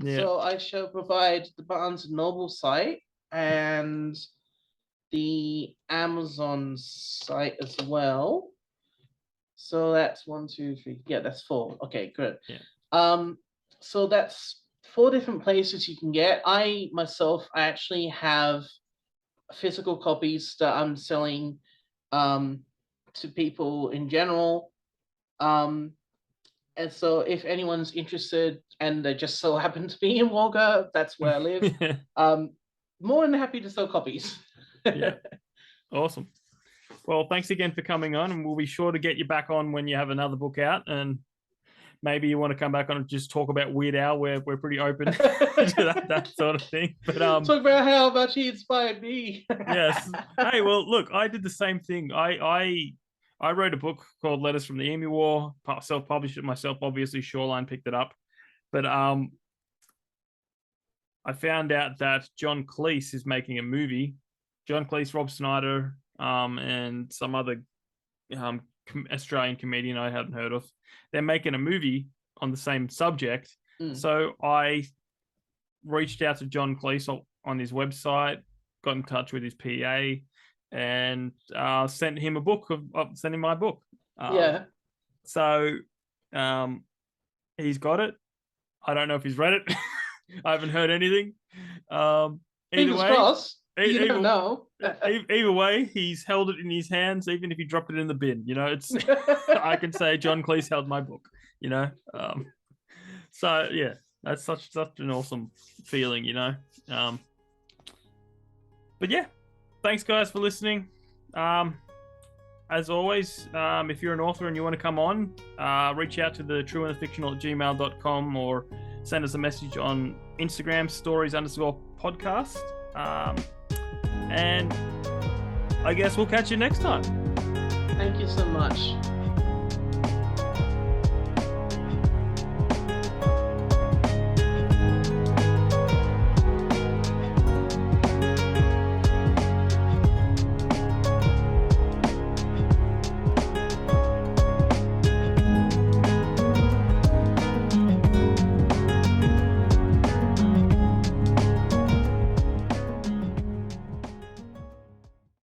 So I shall provide the Barnes and Noble site and the Amazon site as well. So that's 1, 2, 3. Yeah, that's 4. Okay, good. So that's 4 different places you can get. I actually have physical copies that I'm selling to people in general. And so if anyone's interested and they just so happen to be in Wagga, that's where I live, more than happy to sell copies. Awesome. Well, thanks again for coming on, and we'll be sure to get you back on when you have another book out, and maybe you want to come back on and just talk about Weird Al. We're pretty open to that sort of thing. But talk about how much he inspired me. Yes. Hey, well, look, I did the same thing. I wrote a book called Letters from the Emu War. Self-published it myself. Obviously, Shawline picked it up, but I found out that John Cleese is making a movie. John Cleese, Rob Snyder, and some other Australian comedian I hadn't heard of. They're making a movie on the same subject. So I reached out to John Cleese on his website, got in touch with his PA, and sent him a book sent him my book. So he's got it. I don't know if he's read it. I haven't heard anything. Either way, you don't know. Either way, he's held it in his hands, even if he dropped it in the bin. You know, it's I can say John Cleese held my book. You know, so yeah, that's such an awesome feeling. You know, but yeah, thanks guys for listening. As always, if you're an author and you want to come on, reach out to thetrueandthefictional@gmail.com or send us a message on Instagram, stories_podcast. And I guess we'll catch you next time. Thank you so much.